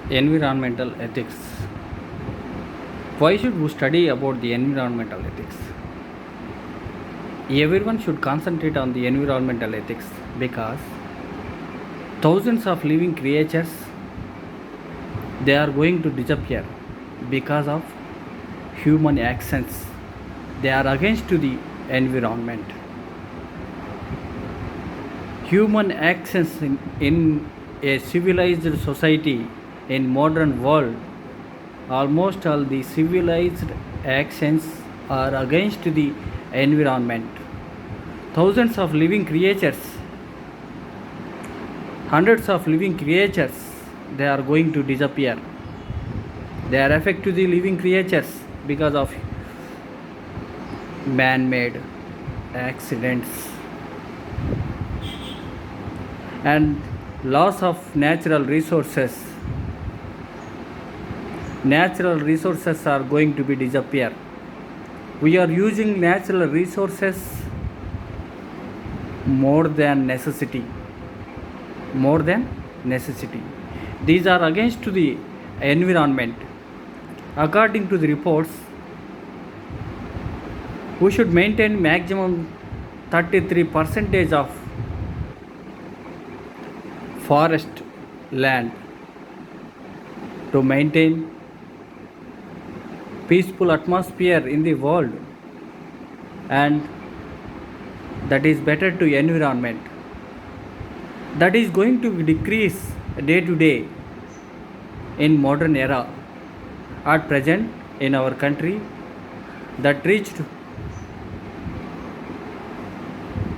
Environmental ethics. Why should we study about the environmental ethics? Everyone should concentrate on the environmental ethics because thousands of living creatures they are going to disappear because of human actions. They are against to the environment. Human actions in a civilized society in modern world, almost all the civilized actions are against the environment. Thousands of living creatures, hundreds of living creatures, they are going to disappear. They are affected to the living creatures because of man-made accidents and loss of natural resources. Natural resources are going to be disappear. We are using natural resources more than necessity. More than necessity. These are against to the environment. According to the reports, we should maintain maximum 33% of forest land to maintain peaceful atmosphere in the world, and that is better to environment. That is going to decrease day to day in modern era. At present in our country, that reached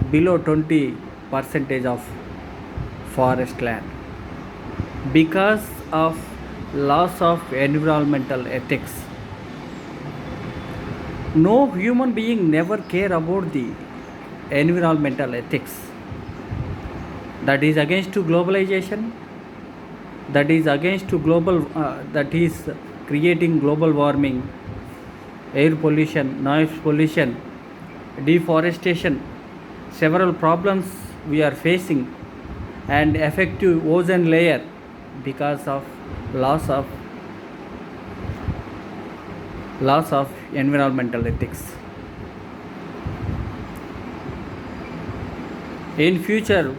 below 20% of forest land because of loss of environmental ethics. No human being never care about the environmental ethics. That is against to globalization. That is against to global. That is creating global warming, air pollution, noise pollution, deforestation. Several problems we are facing, and effective ozone layer because of loss of environmental ethics. In future,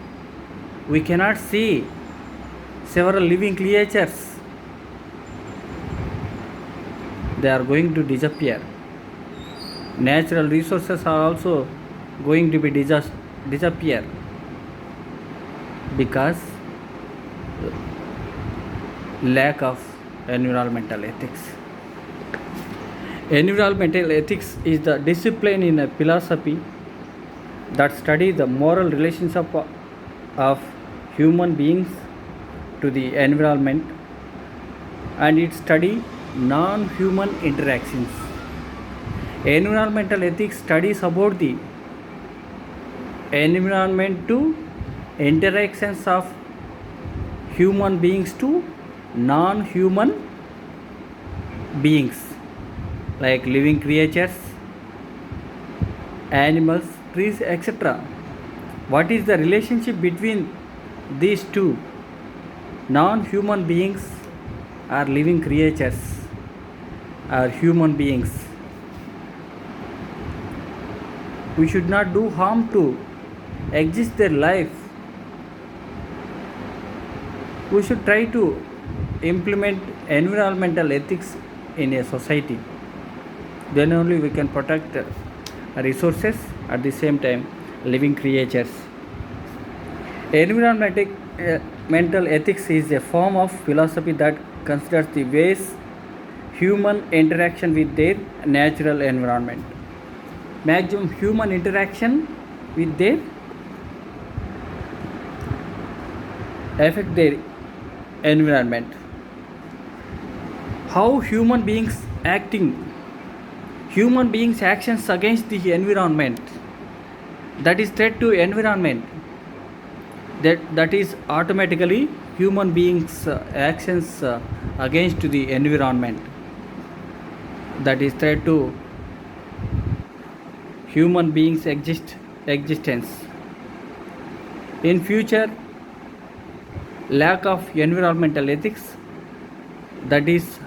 we cannot see several living creatures. They are going to disappear. Natural resources are also going to be disappear because lack of environmental ethics. Environmental ethics is the discipline in a philosophy that studies the moral relationship of human beings to the environment, and it studies non-human interactions. Environmental ethics studies about the environment to interactions of human beings to non-human beings like living creatures, animals, trees, etc. What is the relationship between these two? Non-human beings are living creatures, are human beings. We should not do harm to exist their life. We should try to implement environmental ethics in a society. Then only we can protect resources, at the same time living creatures. Environmental ethics is a form of philosophy that considers the ways human interaction with their natural environment. Maximum human interaction with their affect their environment. How human beings actions against the environment, that is threat to environment, that is automatically human beings actions against the environment, that is threat to human beings existence. In future, lack of environmental ethics that is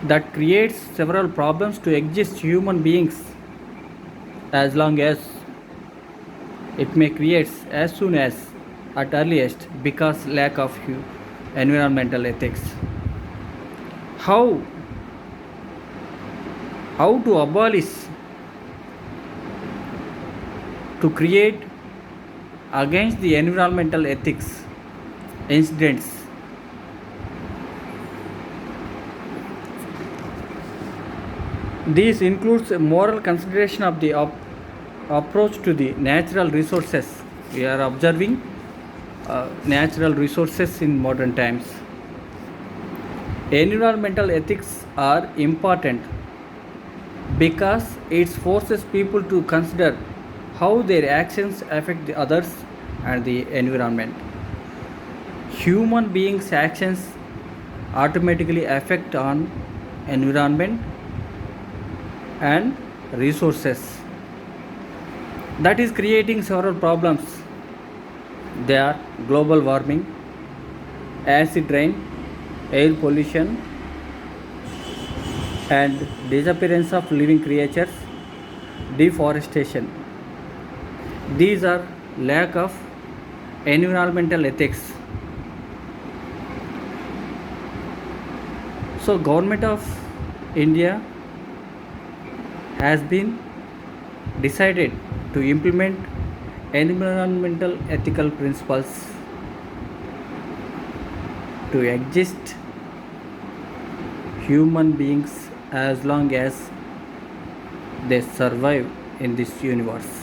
that creates several problems to exist human beings as long as it may create as soon as at earliest because lack of environmental ethics. How how to abolish to create against the environmental ethics incidents. This includes a moral consideration of the approach to the natural resources. We are observing natural resources in modern times. Environmental ethics are important because it forces people to consider how their actions affect the others and the environment. Human beings' actions automatically affect on environment and resources. That is creating several problems. They are global warming, acid rain, air pollution, and disappearance of living creatures, deforestation. These are lack of environmental ethics. So government of India has been decided to implement environmental ethical principles to exist human beings as long as they survive in this universe.